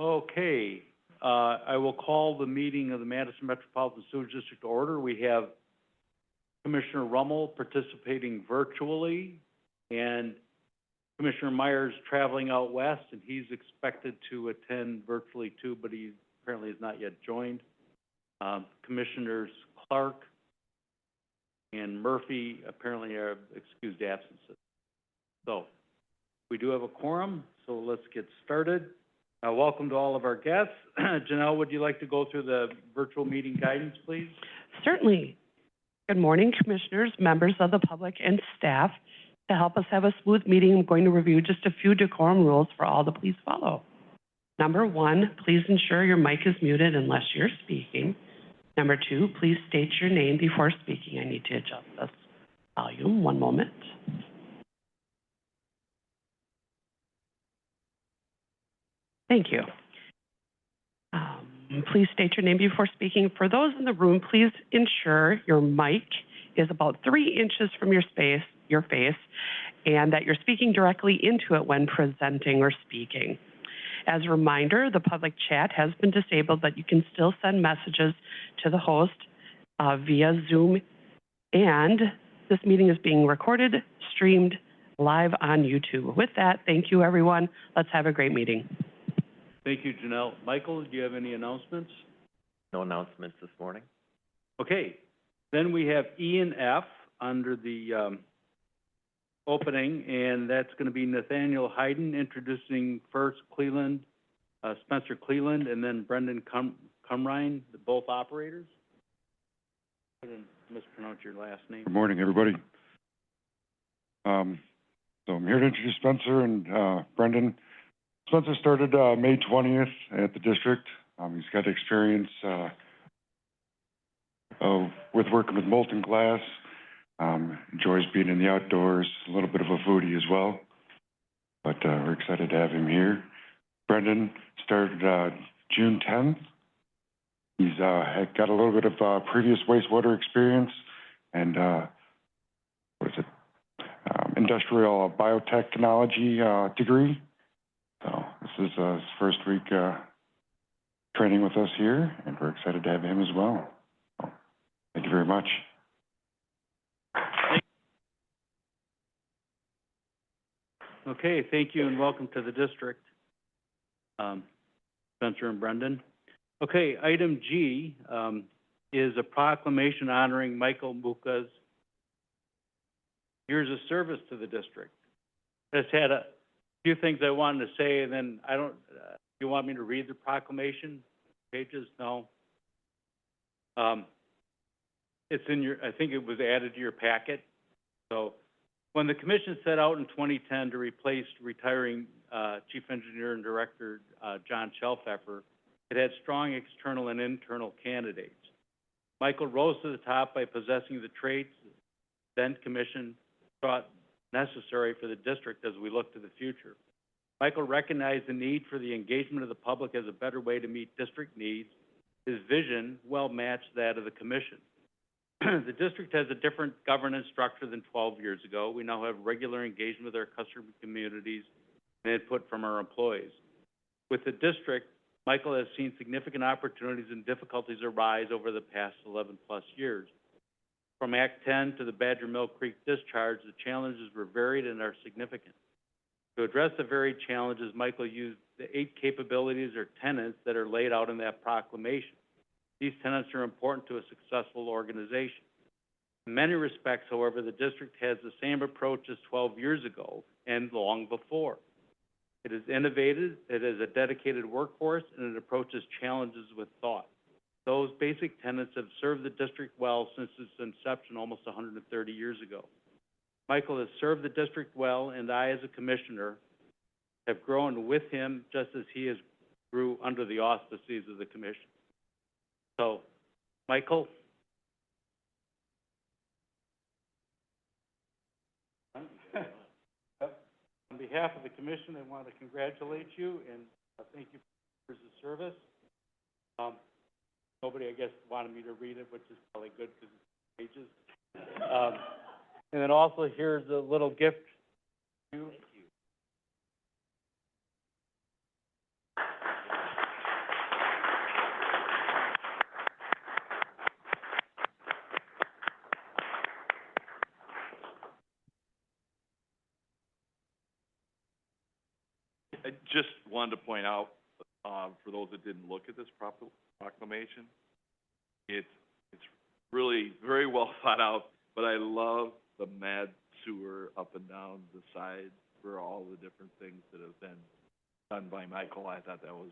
Okay, I will call the meeting of the Madison Metropolitan Sewerage District to order. We have Commissioner Rummel participating virtually, and Commissioner Myers traveling out west, and he's expected to attend virtually too, but he apparently has not yet joined. Commissioners Clark and Murphy apparently are excused absences. So we do have a quorum, so let's get started. Welcome to all of our guests. Janelle, would you like to go through the virtual meeting guidance, please? Certainly. Good morning, commissioners, members of the public, and staff. To help us have a smooth meeting, I'm going to review just a few decorum rules for all to please follow. Number 1, please ensure your mic is muted unless you're speaking. Number 2, please state your name before speaking. I need to adjust this volume. One moment. Thank you. Please state your name before speaking. For those in the room, please ensure your mic is about 3 inches from your face, and that you're speaking directly into it when presenting or speaking. As a reminder, the public chat has been disabled, but you can still send messages to the host via Zoom. And this meeting is being recorded, streamed live on YouTube. With that, thank you, everyone. Let's have a great meeting. Thank you, Janelle. Michael, do you have any announcements? No announcements this morning. Okay. Then we have E and F under the opening, and that's going to be Nathaniel Hayden introducing first Cleland, Spencer Cleland, and then Brendan Crumrine, both operators. I didn't mispronounce your last name. Good morning, everybody. So I'm here to introduce Spencer and Brendan. Spencer started May 20th at the district. He's got experience with working with molten glass. Enjoys being in the outdoors, a little bit of a foodie as well. But we're excited to have him here. Brendan started June 10th. He's had got a little bit of previous wastewater experience and industrial biotechnology degree. So this is his first week training with us here, and we're excited to have him as well. So, thank you very much. Okay, thank you and welcome to the district, Spencer and Brendan. Okay, item G is a proclamation honoring Michael Mucha's years of service to the district. I just had a few things I wanted to say, and then you want me to read the proclamation pages? No. It's in your, I think it was added to your packet. So when the commission set out in 2010 to replace retiring Chief Engineer and Director John Shelfeffer, it had strong external and internal candidates. Michael rose to the top by possessing the traits the then commission thought necessary for the district as we look to the future. Michael recognized the need for the engagement of the public as a better way to meet district needs. His vision well matched that of the commission. The district has a different governance structure than 12 years ago. We now have regular engagement with our customer communities and input from our employees. With the district, Michael has seen significant opportunities and difficulties arise over the past 11+ years. From Act 10 to the Badger Mill Creek discharge, the challenges were varied and are significant. To address the varied challenges, Michael used the 8 capabilities or tenets that are laid out in that proclamation. These tenets are important to a successful organization. In many respects, however, the district has the same approach as 12 years ago and long before. It is innovative, it is a dedicated workforce, and it approaches challenges with thought. Those basic tenets have served the district well since its inception almost 130 years ago. Michael has served the district well, and I, as a commissioner, have grown with him just as he has grew under the auspices of the commission. So, Michael. On behalf of the commission, I want to congratulate you and thank you for your service. Nobody, I guess, wanted me to read it, which is probably good because it's pages. And then also, here's a little gift. Thank you. I just wanted to point out, for those that didn't look at this proclamation, it's really very well thought out, but I love the mad sewer up and down the side for all the different things that have been done by Michael. I thought that was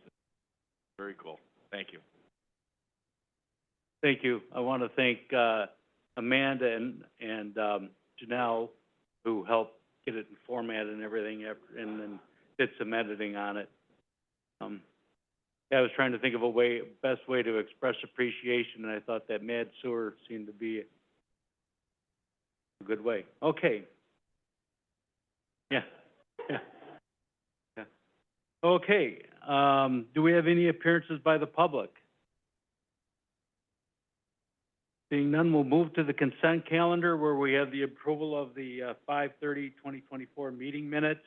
very cool. Thank you. Thank you. I want to thank, Amanda and Janelle, who helped get it formatted and everything, and then did some editing on it. I was trying to think of best way to express appreciation, and I thought that mad sewer seemed to be a good way. Okay. Yeah. Okay, do we have any appearances by the public? Seeing none, we'll move to the consent calendar, where we have the approval of the 5/30/2024 meeting minutes.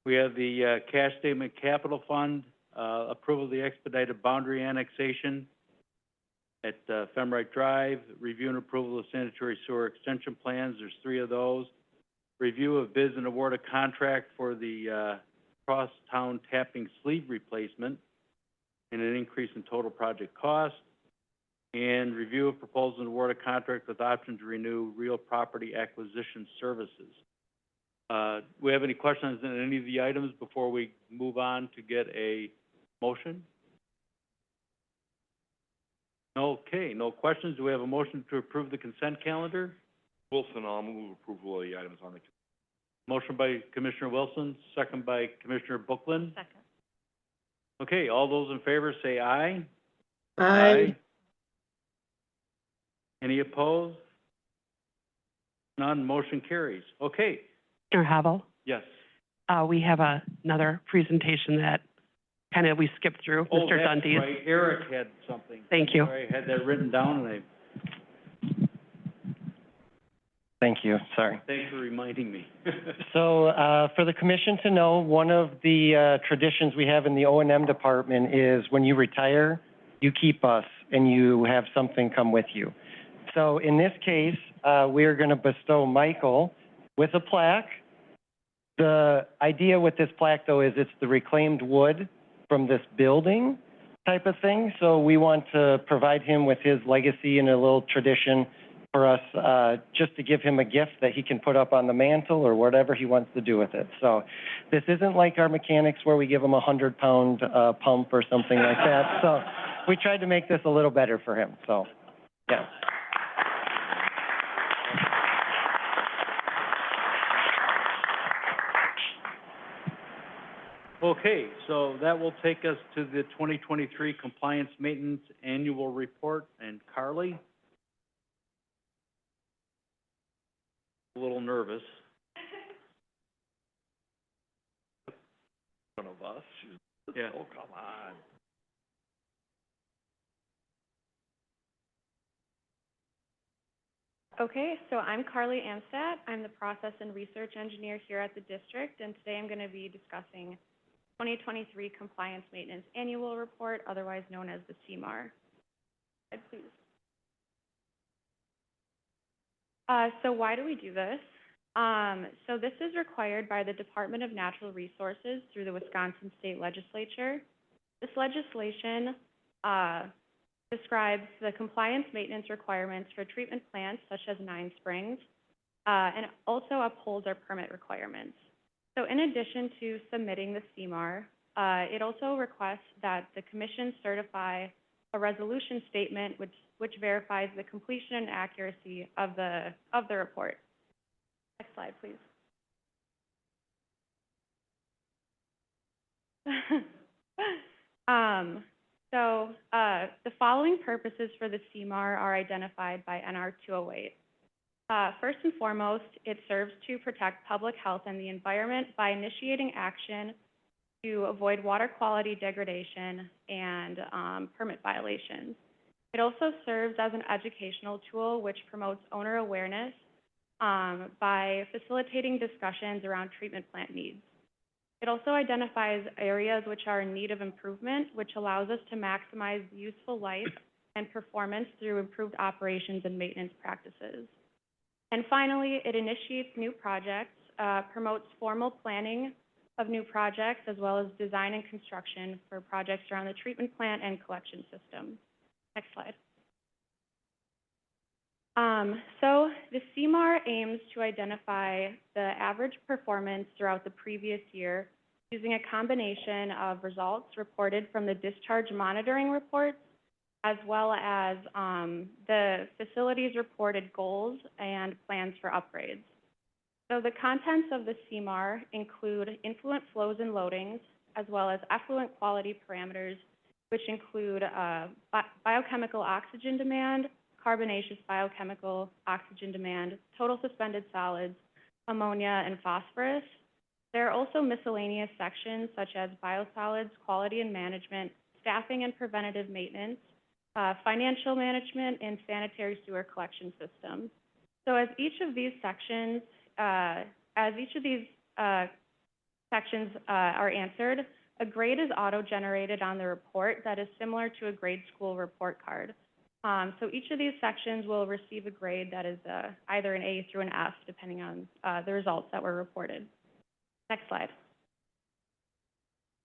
We have the cash statement capital fund, approval of the expedited boundary annexation at Femright Drive, review and approval of sanitary sewer extension plans. There's 3 of those. Review of bids and award a contract for the cross-town tapping sleeve replacement and an increase in total project cost. And review of proposal and award a contract with option to renew real property acquisition services. Do we have any questions on any of the items before we move on to get a motion? Okay, no questions. Do we have a motion to approve the consent calendar? Wilson, I'll move approval of the items on the. Motion by Commissioner Wilson, second by Commissioner Bookland. Second. Okay, all those in favor say aye. Aye. Any opposed? None, motion carries. Okay, Commissioner Havel, yes. we have another presentation that kind of we skipped through, Oh, Mr. that's Dundee's. right, Eric had something. Thank you. I had that written down, and Thank you, sorry. thanks for reminding me. So, for the commission to know, one of the, traditions we have in the O&M department is when you retire, you keep us and you have something come with you. So in this case, we are gonna bestow Michael with a plaque. The idea with this plaque, though, is it's the reclaimed wood from this building type of thing. So we want to provide him with his legacy and a little tradition for us, just to give him a gift that he can put up on the mantle or whatever he wants to do with it. So this isn't like our mechanics where we give him a 100-pound pump or something like that. So we tried to make this a little better for him, so, yeah. Okay, so that will take us to the 2023 Compliance Maintenance Annual Report, and Carly? A little nervous. One of us. Yeah. Oh, come on. Okay, so I'm Carly Amstadt. I'm the Process and Research Engineer here at the district, and today I'm going to be discussing 2023 Compliance Maintenance Annual Report, otherwise known as the CMAR. Slide, please. So why do we do this? So this is required by the Department of Natural Resources through the Wisconsin State Legislature. This legislation describes the compliance maintenance requirements for treatment plants such as Nine Springs, and it also upholds our permit requirements. So in addition to submitting the CMAR, it also requests that the commission certify a resolution statement which verifies the completion and accuracy of the report. Next slide, please. The following purposes for the CMAR are identified by NR 208. First and foremost, it serves to protect public health and the environment by initiating action to avoid water quality degradation and permit violations. It also serves as an educational tool which promotes owner awareness by facilitating discussions around treatment plant needs. It also identifies areas which are in need of improvement, which allows us to maximize useful life and performance through improved operations and maintenance practices. And finally, it initiates new projects, promotes formal planning of new projects, as well as design and construction for projects around the treatment plant and collection system. Next slide. So the CMAR aims to identify the average performance throughout the previous year using a combination of results reported from the discharge monitoring reports, as well as the facility's reported goals and plans for upgrades. So the contents of the CMAR include influent flows and loadings, as well as effluent quality parameters, which include biochemical oxygen demand, carbonaceous biochemical oxygen demand, total suspended solids, ammonia, and phosphorus. There are also miscellaneous sections such as biosolids, quality and management, staffing and preventative maintenance, financial management, and sanitary sewer collection systems. So as each of these sections are answered, a grade is auto-generated on the report that is similar to a grade school report card. So each of these sections will receive a grade that is either an A through an F, depending on the results that were reported. Next slide.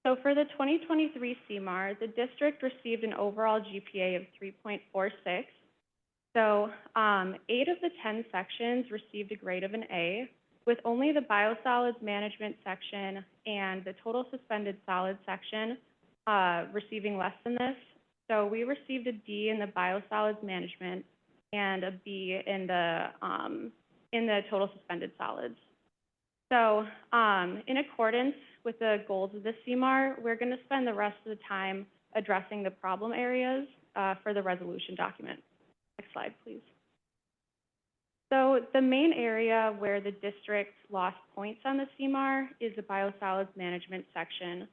So for the 2023 CMAR, the district received an overall GPA of 3.46. So 8 of the 10 sections received a grade of an A, with only the biosolids management section and the total suspended solids section receiving less than this. So we received a D in the biosolids management and a B in the total suspended solids. So in accordance with the goals of the CMAR, we're going to spend the rest of the time addressing the problem areas for the resolution document. Next slide, please. So the main area where the district lost points on the CMAR is the biosolids management section.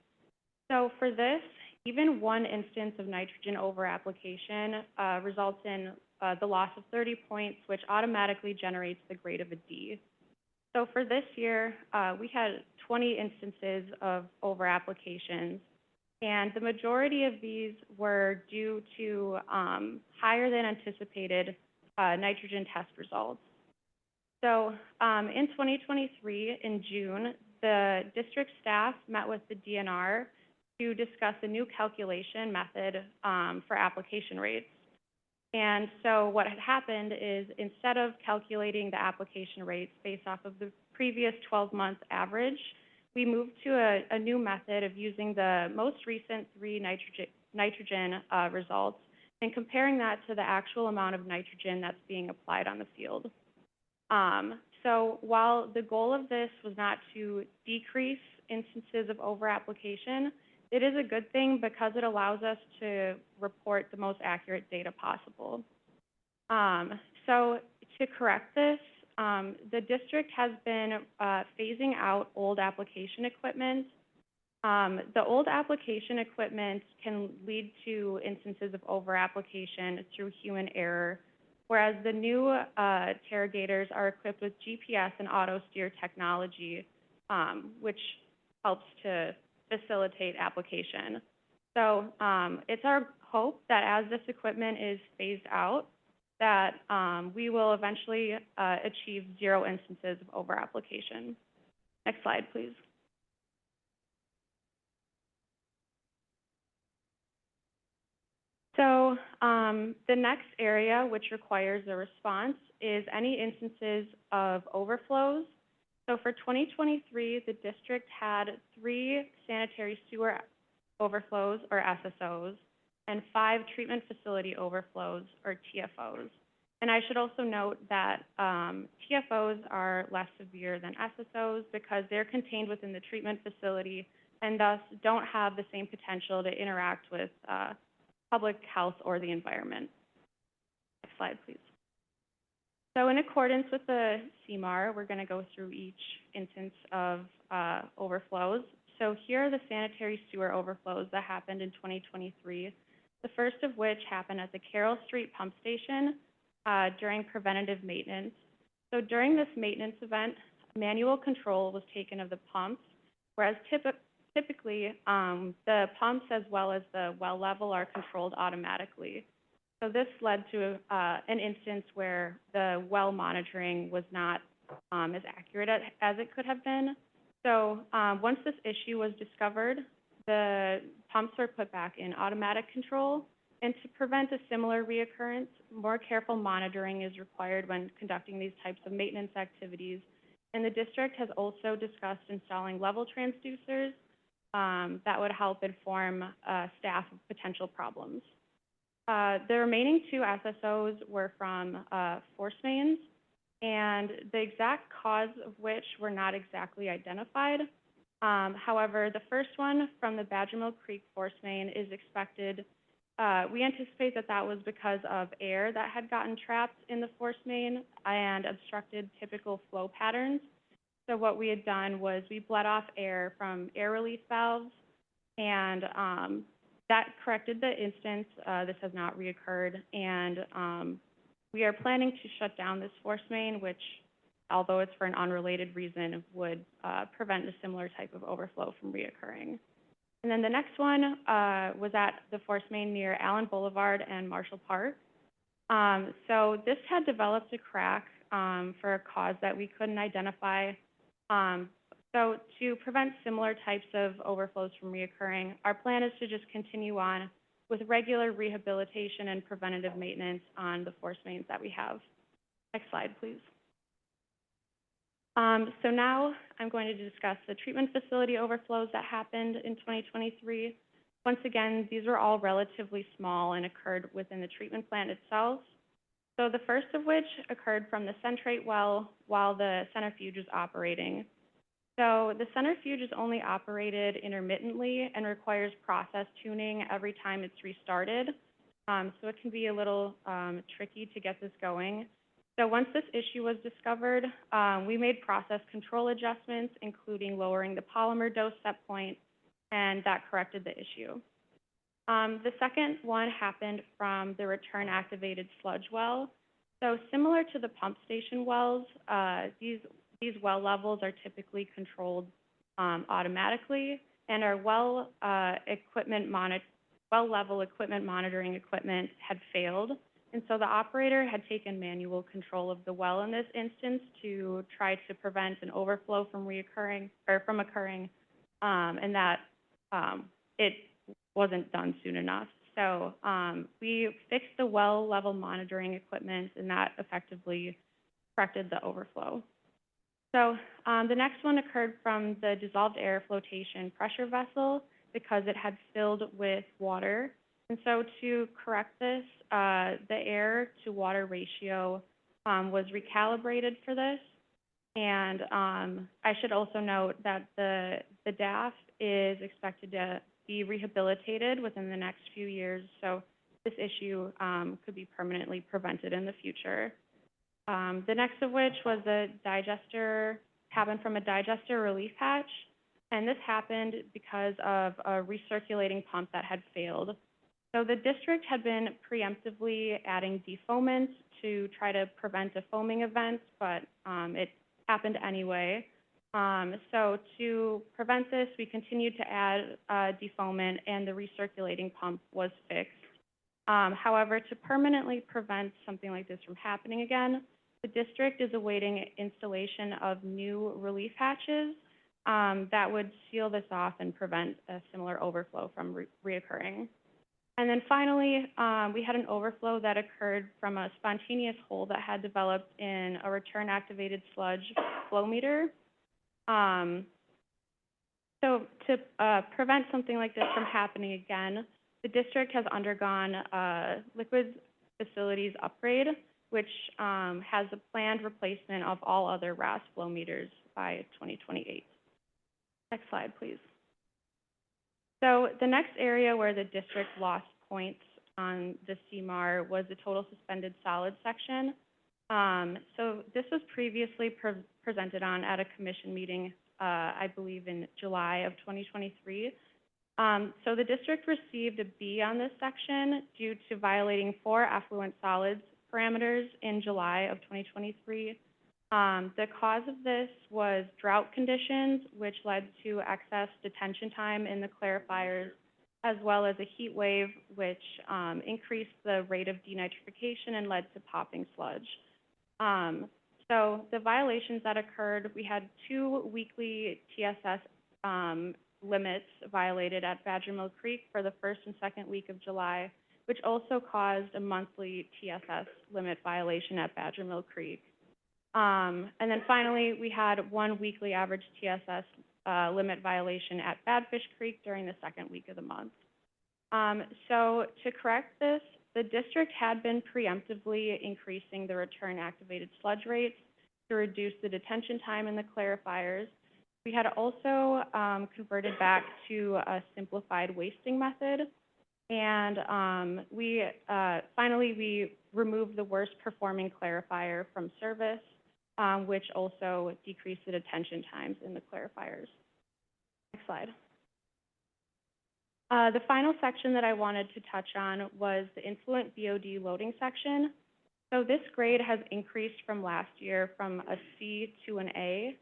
So for this, even one instance of nitrogen over-application results in the loss of 30 points, which automatically generates the grade of a D. So for this year, we had 20 instances of over-applications, and the majority of these were due to higher than anticipated nitrogen test results. So in 2023, in June, the district staff met with the DNR to discuss a new calculation method for application rates. And so what had happened is, instead of calculating the application rates based off of the previous 12-month average, we moved to a new method of using the most recent 3 nitrogen results and comparing that to the actual amount of nitrogen that's being applied on the field. So while the goal of this was not to decrease instances of over-application, it is a good thing because it allows us to report the most accurate data possible. So to correct this, the district has been phasing out old application equipment. The old application equipment can lead to instances of over-application through human error, whereas the new interrogators are equipped with GPS and auto-steer technology, which helps to facilitate application. So it's our hope that as this equipment is phased out, that we will eventually achieve 0 instances of over-application. Next slide, please. So the next area which requires a response is any instances of overflows. So for 2023, the district had 3 sanitary sewer overflows, or SSOs, and 5 treatment facility overflows, or TFOs. And I should also note that TFOs are less severe than SSOs because they're contained within the treatment facility and thus don't have the same potential to interact with public health or the environment. Next slide, please. So in accordance with the CMAR, we're going to go through each instance of overflows. So here are the sanitary sewer overflows that happened in 2023, the first of which happened at the Carroll Street pump station during preventative maintenance. So during this maintenance event, manual control was taken of the pumps, whereas typically the pumps as well as the well level are controlled automatically. So this led to an instance where the well monitoring was not as accurate as it could have been. So, once this issue was discovered, the pumps were put back in automatic control, and to prevent a similar reoccurrence, more careful monitoring is required when conducting these types of maintenance activities. And the district has also discussed installing level transducers that would help inform staff of potential problems. The remaining two SSOs were from force mains, and the exact cause of which were not exactly identified. However, the first one from the Badger Mill Creek force main is expected, we anticipate that that was because of air that had gotten trapped in the force main and obstructed typical flow patterns. So what we had done was we bled off air from air relief valves, and that corrected the instance. This has not reoccurred, and we are planning to shut down this force main, which, although it's for an unrelated reason, would prevent a similar type of overflow from reoccurring. And then the next one was at the force main near Allen Boulevard and Marshall Park. So this had developed a crack for a cause that we couldn't identify. So to prevent similar types of overflows from reoccurring, our plan is to just continue on with regular rehabilitation and preventative maintenance on the force mains that we have. Next slide, please. So now I'm going to discuss the treatment facility overflows that happened in 2023. Once again, these were all relatively small and occurred within the treatment plant itself. So the first of which occurred from the centrate well while the centrifuge was operating. So the centrifuge is only operated intermittently and requires process tuning every time it's restarted. So it can be a little tricky to get this going. So once this issue was discovered, we made process control adjustments, including lowering the polymer dose set point, and that corrected the issue. The second one happened from the return activated sludge well. So similar to the pump station wells, these well levels are typically controlled automatically, and our well level equipment monitoring equipment had failed. And so the operator had taken manual control of the well in this instance to try to prevent an overflow from occurring, and that it wasn't done soon enough. So we fixed the well level monitoring equipment, and that effectively corrected the overflow. So the next one occurred from the dissolved air flotation pressure vessel because it had filled with water. And so to correct this, the air to water ratio was recalibrated for this. And I should also note that the DAF is expected to be rehabilitated within the next few years. So this issue could be permanently prevented in the future. The next of which was happened from a digester relief hatch. And this happened because of a recirculating pump that had failed. So the district had been preemptively adding defoamants to try to prevent a foaming event, but it happened anyway. So to prevent this, we continued to add defoamant, and the recirculating pump was fixed. However, to permanently prevent something like this from happening again, the district is awaiting installation of new relief hatches that would seal this off and prevent a similar overflow from reoccurring. And then finally, we had an overflow that occurred from a spontaneous hole that had developed in a return-activated sludge flow meter. So to prevent something like this from happening again, the district has undergone a liquids facilities upgrade, which has a planned replacement of all other RAS flow meters by 2028. Next slide, please. So the next area where the district lost points on the CMAR was the total suspended solids section. So this was previously presented on at a commission meeting, I believe in July of 2023. So the district received a B on this section due to violating 4 effluent solids parameters in July of 2023. The cause of this was drought conditions, which led to excess detention time in the clarifiers, as well as a heat wave, which increased the rate of denitrification and led to popping sludge. So the violations that occurred, we had 2 weekly TSS limits violated at Badger Mill Creek for the first and second week of July, which also caused a monthly TSS limit violation at Badger Mill Creek. And then finally, we had 1 weekly average TSS limit violation at Badfish Creek during the second week of the month. So to correct this, the district had been preemptively increasing the return activated sludge rates to reduce the detention time in the clarifiers. We had also converted back to a simplified wasting method, and finally we removed the worst performing clarifier from service, which also decreased the detention times in the clarifiers. Next slide. The final section that I wanted to touch on was the influent BOD loading section. So this grade has increased from last year from a C to an A.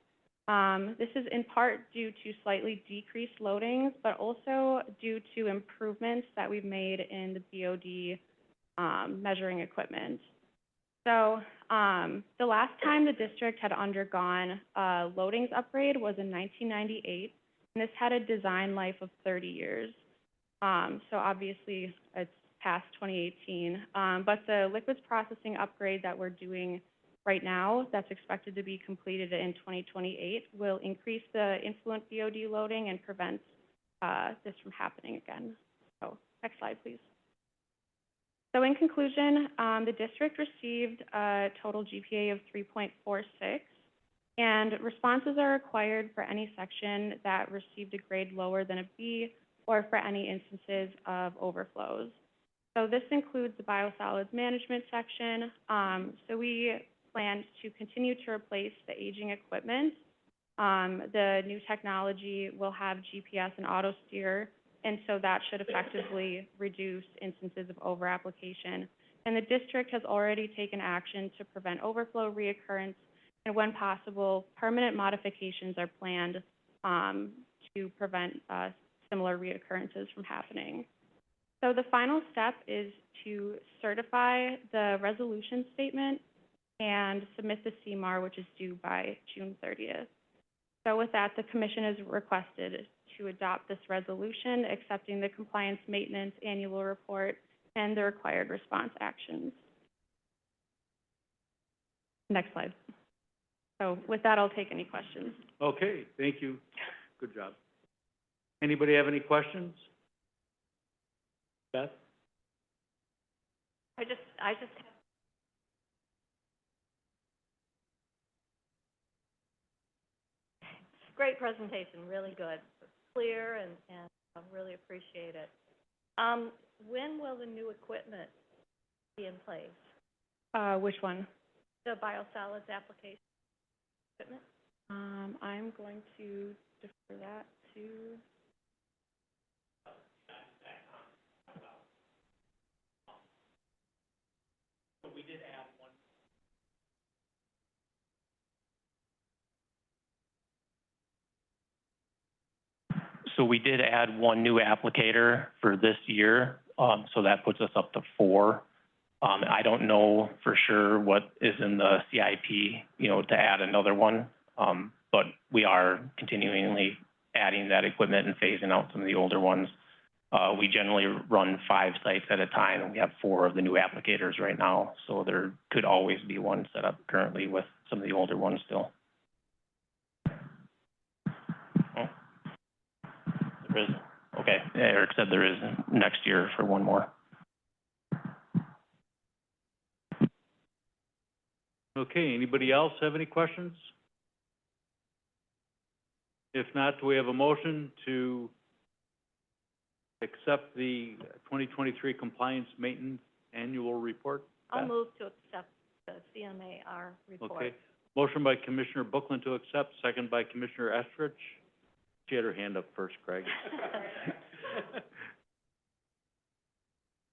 This is in part due to slightly decreased loadings, but also due to improvements that we've made in the BOD measuring equipment. So the last time the district had undergone a loadings upgrade was in 1998, and this had a design life of 30 years. So obviously it's past 2018, but the liquids processing upgrade that we're doing right now, that's expected to be completed in 2028, will increase the influent BOD loading and prevent this from happening again. So next slide, please. So in conclusion, the district received a total GPA of 3.46, and responses are required for any section that received a grade lower than a B or for any instances of overflows. So this includes the biosolids management section. So we plan to continue to replace the aging equipment. The new technology will have GPS and auto steer, and so that should effectively reduce instances of over-application. And the district has already taken action to prevent overflow reoccurrence, and when possible, permanent modifications are planned to prevent similar reoccurrences from happening. So the final step is to certify the resolution statement and submit the CMAR, which is due by June 30th. So with that, the commission is requested to adopt this resolution, accepting the compliance maintenance annual report and the required response actions. Next slide. So with that, I'll take any questions. Okay, thank you. Good job. Anybody have any questions? Beth? I just have great presentation, really good, clear, and I really appreciate it. When will the new equipment be in place? Which one? The biosolids application equipment? I'm going to defer that to... We did add one. So we did add one new applicator for this year, so that puts us up to 4. I don't know for sure what is in the CIP, to add another one, but we are continually adding that equipment and phasing out some of the older ones. We generally run 5 sites at a time, and we have 4 of the new applicators right now, so there could always be one set up currently with some of the older ones still. Oh. There is, okay, Eric said there is next year for one more. Okay, anybody else have any questions? If not, do we have a motion to accept the 2023 compliance maintenance annual report? I'll move to accept the CMAR report. Okay. Motion by Commissioner Bookland to accept, second by Commissioner Estrich. She had her hand up first, Craig.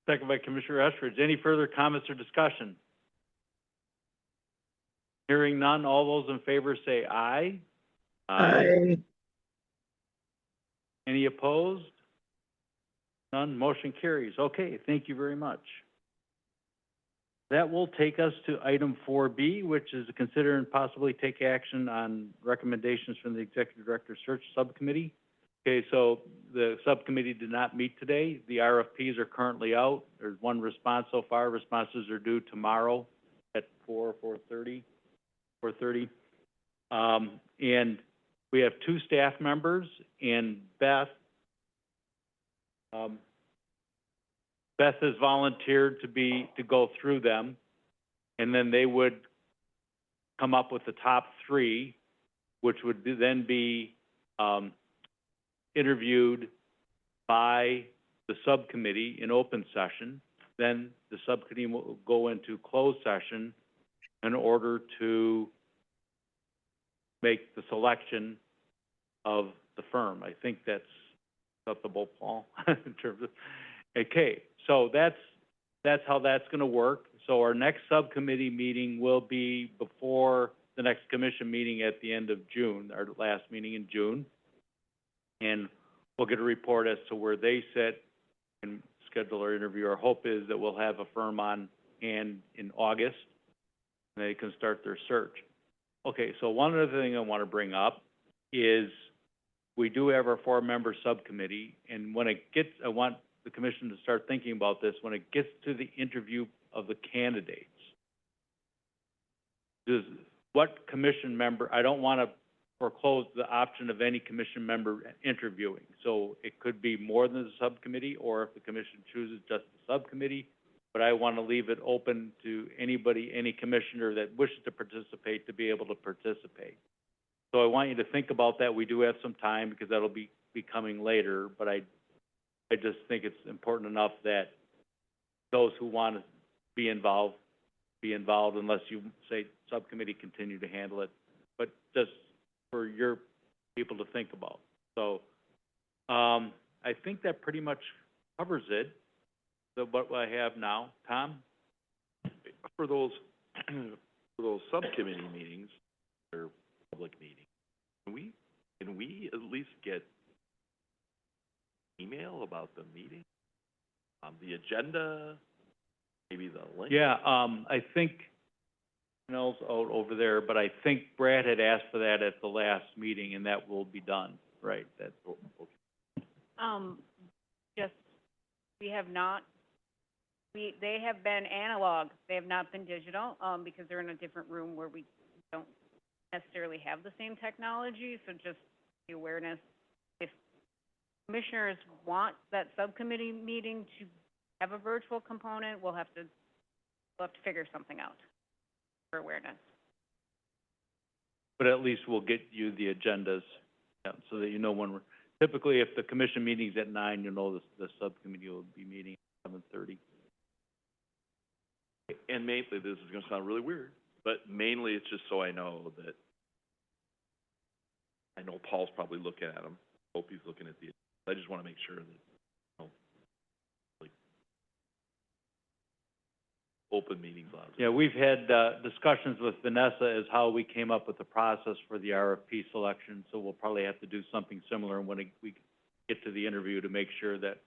Second by Commissioner Estrich. Any further comments or discussion? Hearing none, all those in favor say aye. Aye. Any opposed? None, motion carries. Okay, thank you very much. That will take us to item 4B, which is to consider and possibly take action on recommendations from the Executive Director Search Subcommittee. Okay, so the subcommittee did not meet today. The RFPs are currently out. There's one response so far. Responses are due tomorrow at 4:30. And we have 2 staff members, and Beth has volunteered to go through them, and then they would come up with the top 3, which would then be interviewed by the subcommittee in open session. Then the subcommittee will go into closed session in order to make the selection of the firm. I think that's acceptable, Paul, in terms of, okay, so that's how that's gonna work. So our next subcommittee meeting will be before the next commission meeting at the end of June, our last meeting in June. And we'll get a report as to where they sit and schedule our interview. Our hope is that we'll have a firm on hand in August, and they can start their search. Okay, so one other thing I want to bring up is we do have our 4-member subcommittee, and when it gets, I want the commission to start thinking about this, when it gets to the interview of the candidates. What commission member, I don't want to foreclose the option of any commission member interviewing. So it could be more than the subcommittee, or if the commission chooses just the subcommittee, but I want to leave it open to anybody, any commissioner that wishes to participate to be able to participate. So I want you to think about that. We do have some time because that'll be coming later, but I just think it's important enough that those who want to be involved unless you say subcommittee continue to handle it, but just for your people to think about. So, I think that pretty much covers it, what I have now. Tom? For those subcommittee meetings, or public meetings, can we at least get email about the meeting? The agenda, maybe the link? Yeah, I think, out over there, but I think Brad had asked for that at the last meeting, and that will be done, right? That's, okay. Just, we have not, they have been analog, they have not been digital, because they're in a different room where we don't necessarily have the same technology, so just the awareness. If commissioners want that subcommittee meeting to have a virtual component, we'll have to figure something out for awareness. But at least we'll get you the agendas, yeah, so that you know when we're, typically if the commission meeting's at 9, you'll know the subcommittee will be meeting at 7:30. And mainly, this is gonna sound really weird, but mainly it's just so I know that, I know Paul's probably looking at them, hope he's looking at the, I just wanna make sure that, like, open meetings laws. Yeah, we've had, discussions with Vanessa as how we came up with the process for the RFP selection, so we'll probably have to do something similar when we get to the interview to make sure that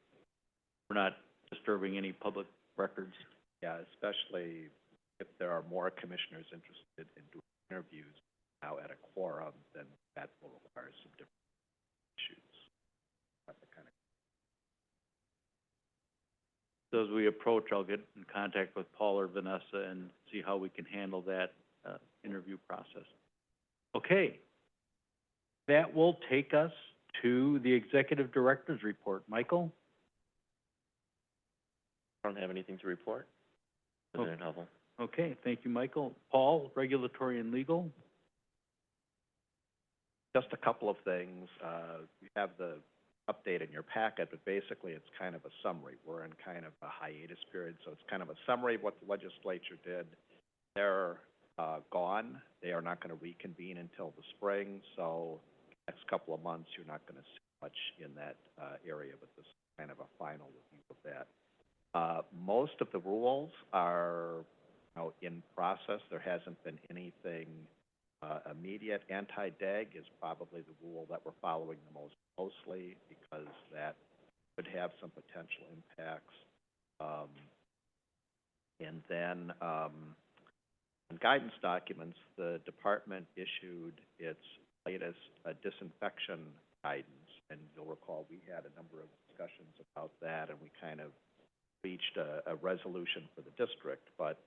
we're not disturbing any public records. Yeah, especially if there are more commissioners interested in doing interviews now at a quorum, then that will require some different issues. That's the kind of. So as we approach, I'll get in contact with Paul or Vanessa and see how we can handle that, interview process. Okay. That will take us to the Executive Director's report. Michael? I don't have anything to report. Oh. President Hubble. Okay, thank you, Michael. Paul, Regulatory and Legal? Just a couple of things. You have the update in your packet, but basically it's kind of a summary. We're in kind of a hiatus period, so it's kind of a summary of what the legislature did. They're gone. They are not going to reconvene until the spring, so next couple of months you're not going to see much in that area, but this is kind of a final review of that. Most of the rules are, in process. There hasn't been anything immediate. Anti-DAG is probably the rule that we're following the most closely because that could have some potential impacts. And then, in guidance documents, the department issued its latest disinfection guidance. And you'll recall we had a number of discussions about that, and we kind of reached a resolution for the district. But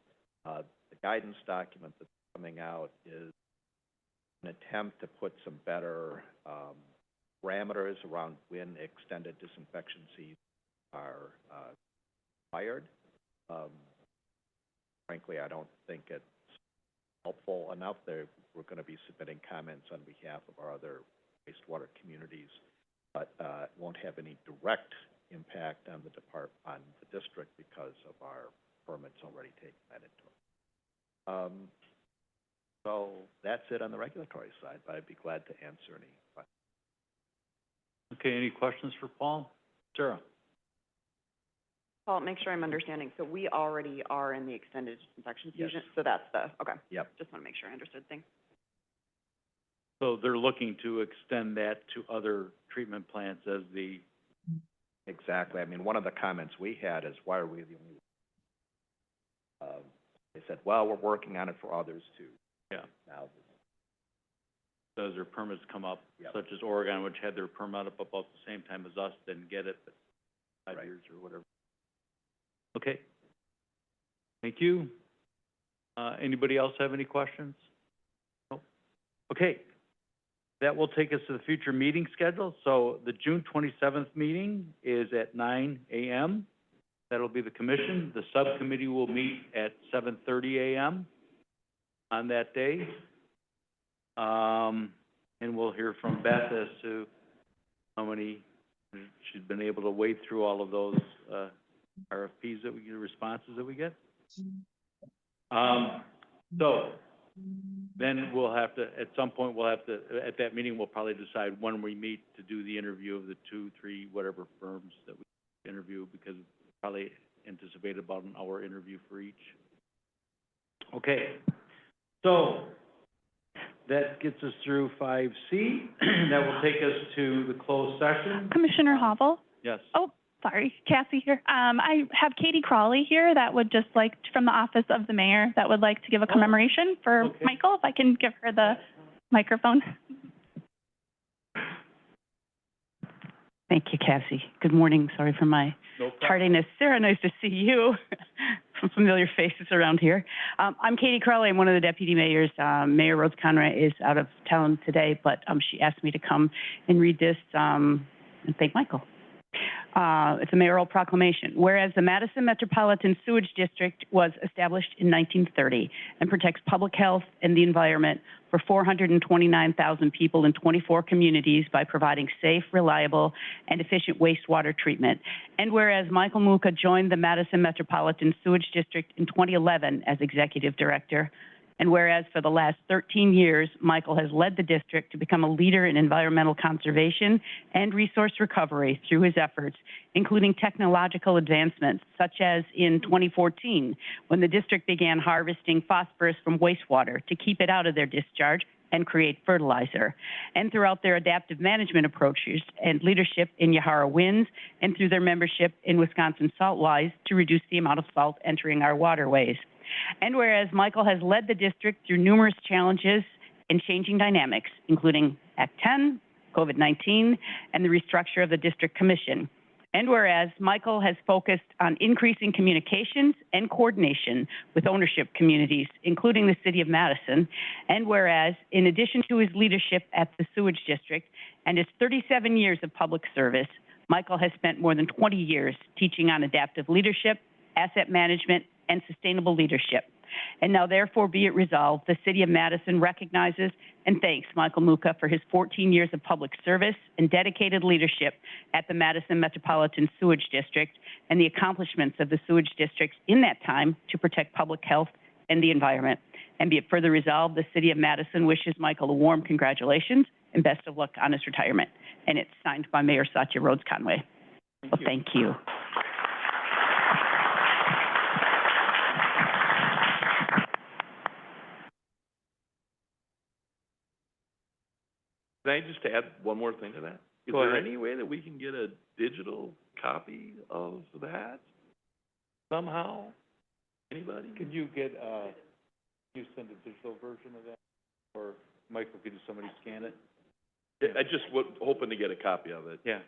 the guidance document that's coming out is an attempt to put some better parameters around when extended disinfection seasons are required. Frankly, I don't think it's helpful enough. We're going to be submitting comments on behalf of our other wastewater communities, but it won't have any direct impact on the district because of our permits already taking that into it. So that's it on the regulatory side, but I'd be glad to answer any questions. Okay, any questions for Paul? Sarah? Paul, make sure I'm understanding. So we already are in the extended disinfection Yes. season? So that's okay. Yep. Just want to make sure I understood things. So they're looking to extend that to other treatment plants as the, Exactly. I mean, one of the comments we had is, why are we the only one? They said, well, we're working on it for others too. yeah, Now, as their permits come up, Yep. such as Oregon, which had their permit up about the same time as us, didn't get it, but 5 Right. years or whatever. Okay. Thank you. Anybody else have any questions? No? Okay. That will take us to the future meeting schedule. So the June 27th meeting is at 9 a.m. That'll be the commission. The subcommittee will meet at 7:30 a.m. on that day. And we'll hear from Beth as to how many, she's been able to wade through all of those, RFPs that we get, responses that we get. So then we'll have to, at some point, at that meeting, we'll probably decide when we meet to do the interview of the 2, 3, whatever firms that we interview, because probably anticipate about an hour interview for each. Okay, so that gets us through 5C. That will take us to the closed session. Commissioner Hobble? Yes. Oh, sorry, Cassie here. I have Katie Crawley here that would just like, from the office of the mayor, that would like to give a commemoration for Okay. Michael, if I can give her the microphone. Thank you, Cassie. Good morning. Sorry for my No problem. tardiness. Sarah, nice to see you. Some familiar faces around here. I'm Katie Crowley. I'm one of the deputy mayors. Mayor Rhodes Conrad is out of town today, but she asked me to come and read this and thank Michael. It's a mayoral proclamation. Whereas the Madison Metropolitan Sewerage District was established in 1930 and protects public health and the environment for 429,000 people in 24 communities by providing safe, reliable, and efficient wastewater treatment. And whereas Michael Mucha joined the Madison Metropolitan Sewage District in 2011 as executive director, and whereas for the last 13 years, Michael has led the district to become a leader in environmental conservation and resource recovery through his efforts, including technological advancements, such as in 2014, when the district began harvesting phosphorus from wastewater to keep it out of their discharge and create fertilizer, and throughout their adaptive management approaches and leadership in Yahara Winds, and through their membership in Wisconsin Saltwise to reduce the amount of salt entering our waterways. And whereas Michael has led the district through numerous challenges and changing dynamics, including Act 10, COVID-19, and the restructure of the district commission. And whereas Michael has focused on increasing communications and coordination with ownership communities, including the city of Madison. And whereas, in addition to his leadership at the sewage district and his 37 years of public service, Michael has spent more than 20 years teaching on adaptive leadership, asset management, and sustainable leadership. And now therefore be it resolved, the city of Madison recognizes and thanks Michael Mucha for his 14 years of public service and dedicated leadership at the Madison Metropolitan Sewage District and the accomplishments of the sewage districts in that time to protect public health and the environment. And be it further resolved, the city of Madison wishes Michael a warm congratulations and best of luck on his retirement. And it's signed by Mayor Satya Rhodes Conway. So thank you. Can I just add one more thing to that? Is Go there ahead. any way that we can get a digital copy of that somehow? Anybody? Could you get, you send a digital version of that? Or Michael, could somebody scan it? I just hoping to get a copy of it. Yeah.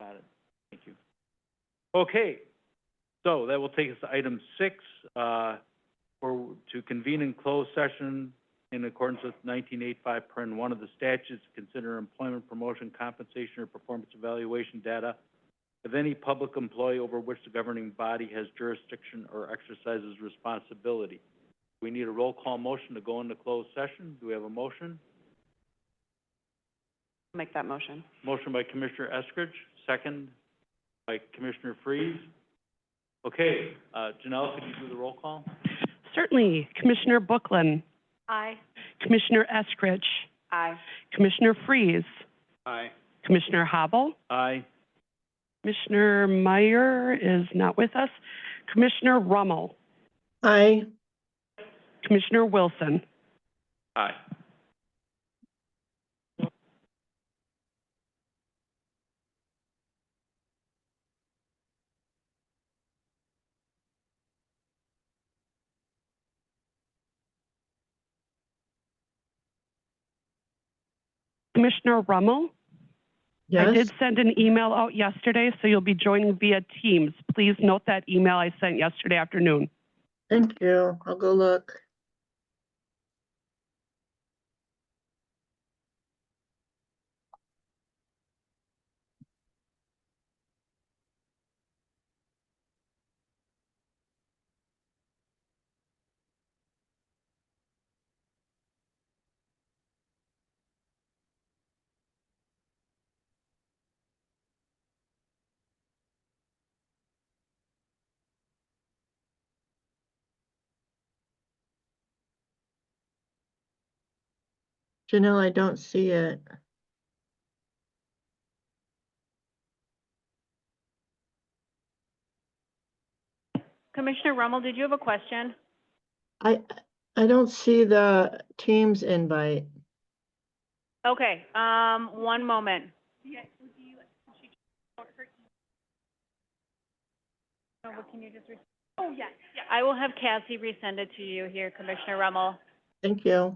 Got it. Thank you. Okay, so that will take us to item 6, to convene in closed session in accordance with 1985(1) of the statutes, to consider employment, promotion, compensation, or performance evaluation data of any public employee over which the governing body has jurisdiction or exercises responsibility. We need a roll call motion to go into closed session. Do we have a motion? Make that motion. Motion by Commissioner Eskridge, second by Commissioner Freeze. Okay, Janelle, could you do the roll call? Certainly. Commissioner Bookland, Aye. Commissioner Eskridge, Aye. Commissioner Freeze, Aye. Commissioner Hobble, Aye. Commissioner Meyer is not with us, Commissioner Rummel, Aye. Commissioner Wilson. Aye. Commissioner Rummel? Yes? I did send an email out yesterday, so you'll be joining via Teams. Please note that email I sent yesterday afternoon. Thank you. I'll go look. Janelle, I don't see it. Commissioner Rummel, did you have a question? I don't see the Teams invite. Okay, one moment. Oh, but can you just oh, yeah. I will have Cassie resend it to you here, Commissioner Rummel. Thank you.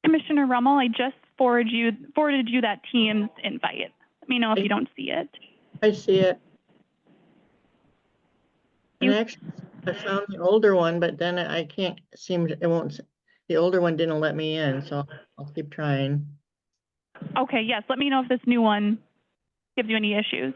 Commissioner Rummel, I just forwarded you that Teams invite. Let me know if you don't see it. I see it. And You- actually, I found the older one, but then I can't seem to, it won't, the older one didn't let me in, so I'll keep trying. Okay, yes, let me know if this new one gives you any issues.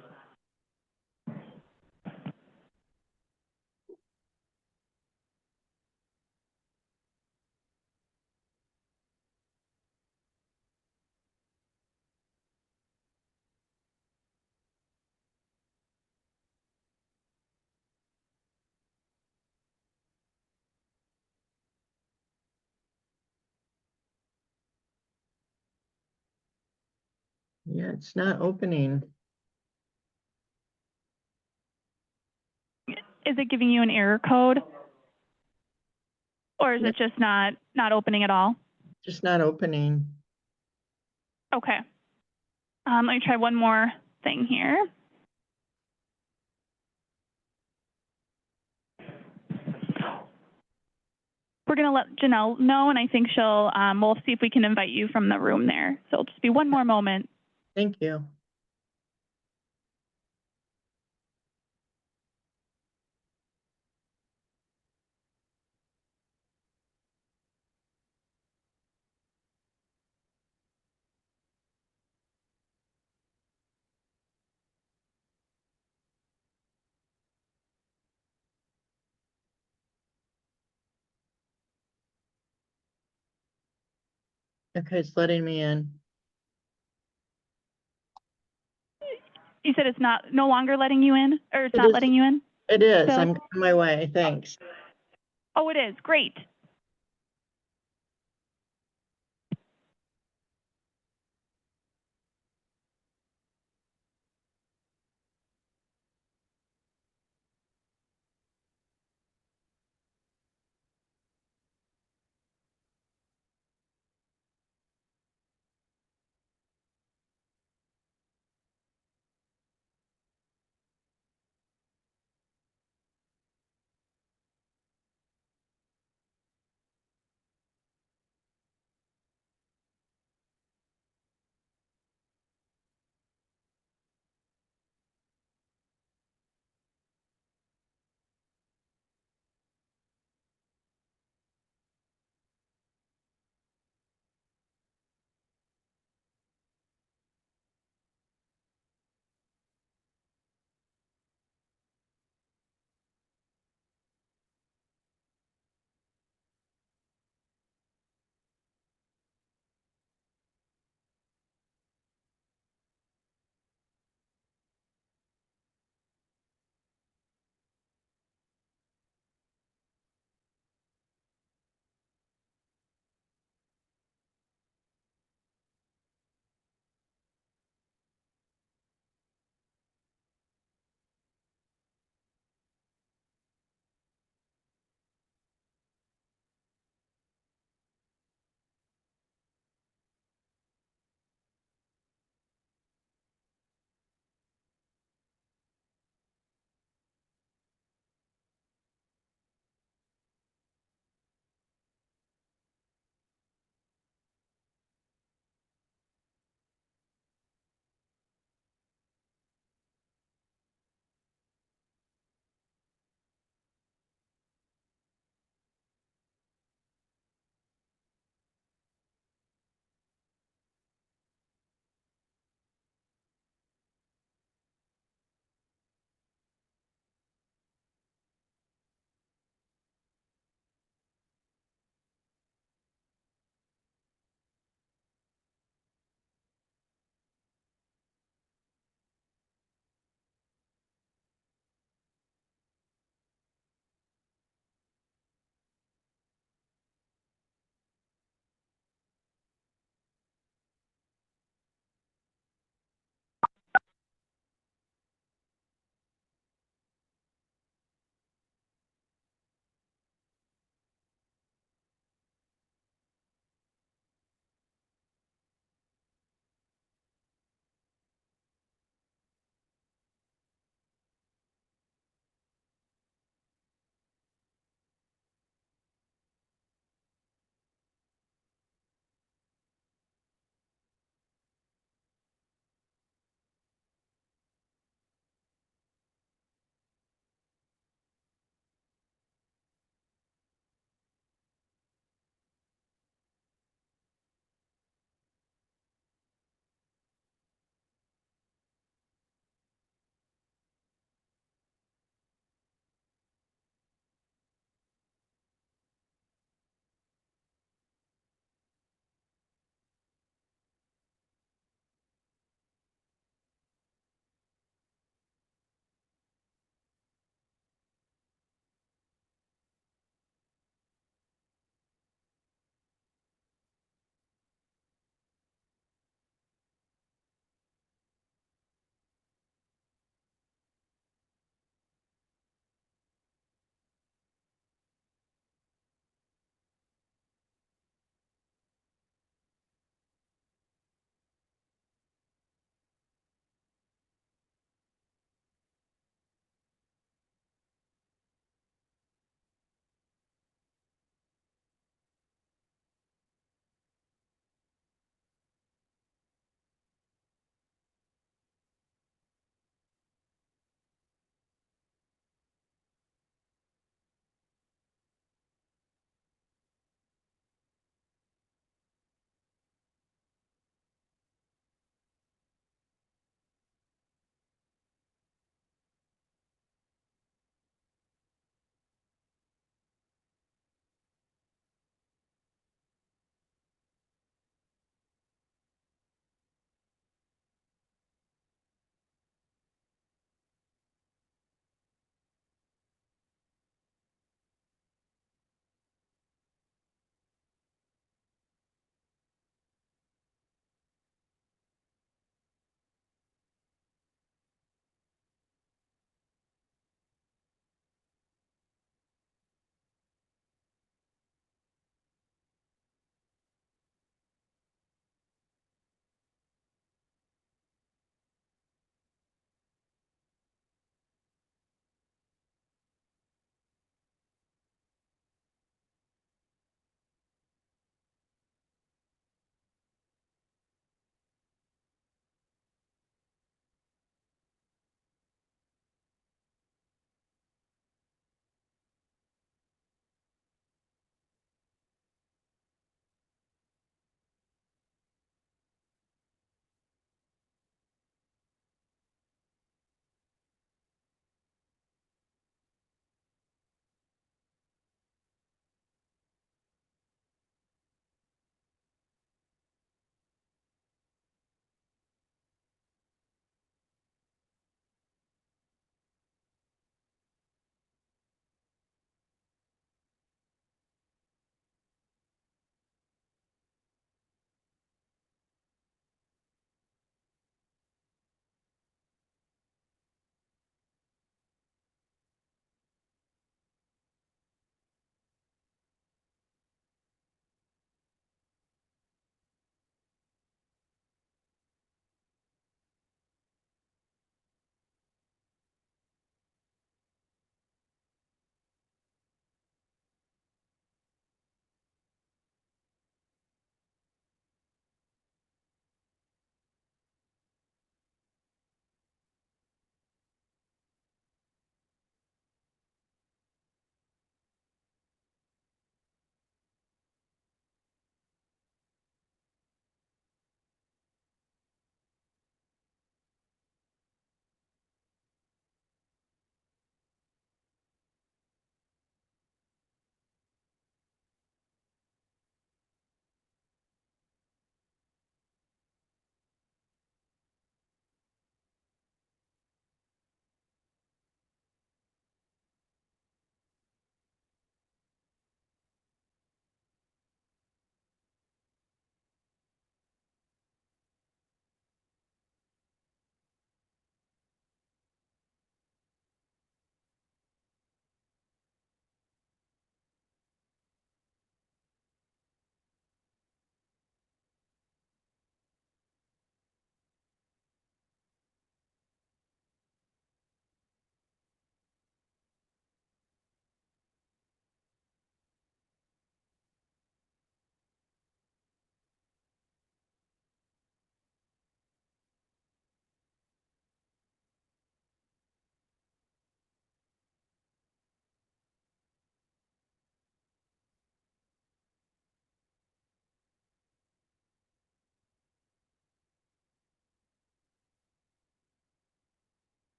Yeah, it's not opening. Is it giving you an error code? Or is it just not opening at all? Just not opening. Okay. Let me try one more thing here. We're gonna let Janelle know, and I think we'll see if we can invite you from the room there. So it'll just be one more moment. Thank you. Okay, it's letting me in. You said it's no longer letting you in, or it's It not is- letting you in? It is. Bill? I'm on my way. Thanks. Oh, it is. Great.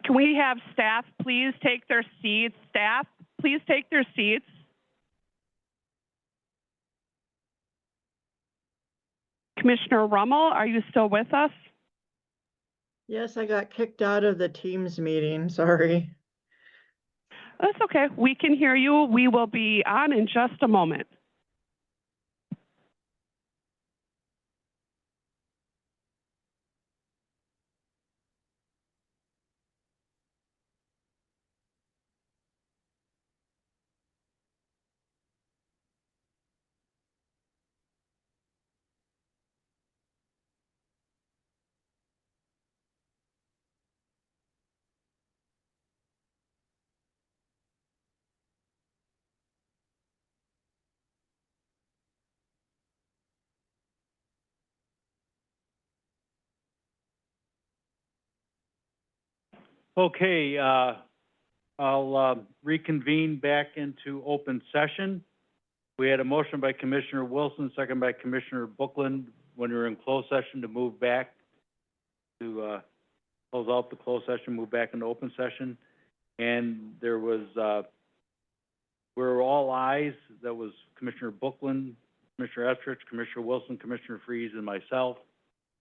Can we have staff please take their seats? Staff, please take their seats. Commissioner Rummel, are you still with us? Yes, I got kicked out of the Teams meeting, sorry. That's okay. We can hear you. We will be on in just a moment. Okay, I'll reconvene back into open session. We had a motion by Commissioner Wilson, second by Commissioner Bookland, when we were in closed session, to move back to close out the closed session, move back into open session. And there was, we were all ayes. That was Commissioner Bookland, Commissioner Estrich, Commissioner Wilson, Commissioner Freeze, and myself.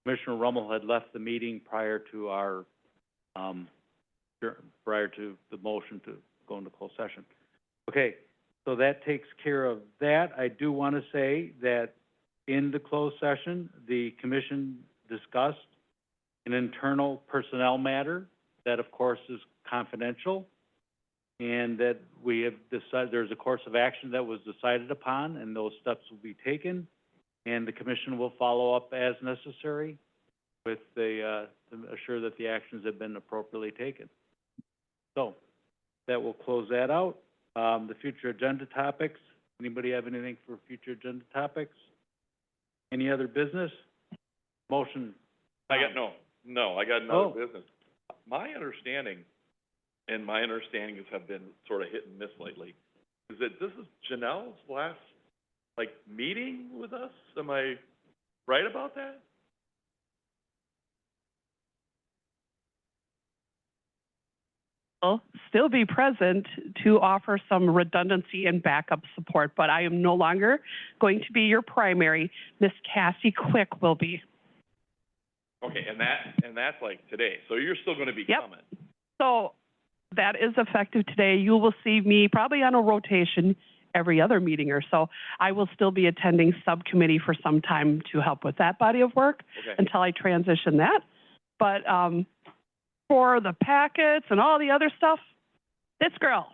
Commissioner Rummel had left the meeting prior to our, prior to the motion to go into closed session. Okay, so that takes care of that. I do want to say that in the closed session, the commission discussed an internal personnel matter that, of course, is confidential, and that we have decided, there's a course of action that was decided upon, and those steps will be taken, and the commission will follow up as necessary with the, to assure that the actions have been appropriately taken. So, that will close that out. The future agenda topics, anybody have anything for future agenda topics? Any other business? Motion. I got no business. My understanding, and my understandings have been sort of hit and miss lately, is that this is Janelle's last, meeting with us? Am I right about that? Still be present to offer some redundancy and backup support, but I am no longer going to be your primary. Miss Cassie Quick will be. Okay, and that's today, so you're still gonna be coming? So that is effective today. You will see me probably on a rotation every other meeting or so. I will still be attending subcommittee for some time to help with that body of work until I transition that. But for the packets and all the other stuff, this girl.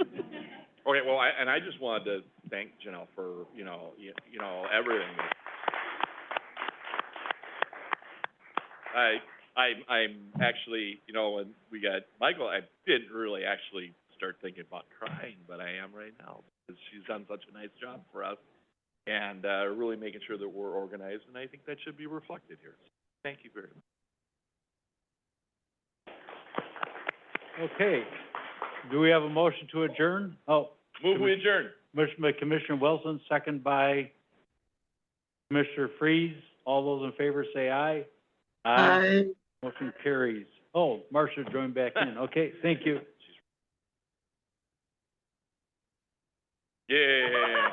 Okay, well, I just wanted to thank Janelle for, everything. I'm actually, when we got Michael, I didn't really actually start thinking about trying, but I am right now, because she's done such a nice job for us, and really making sure that we're organized, and I think that should be reflected here. Thank you very much. Okay, do we have a motion to adjourn? Oh. Move we adjourn. Motion by Commissioner Wilson, second by Commissioner Freeze. All those in favor say aye. Aye. Motion carries. Oh, Marcia joined back in. Okay, thank you. Yeah.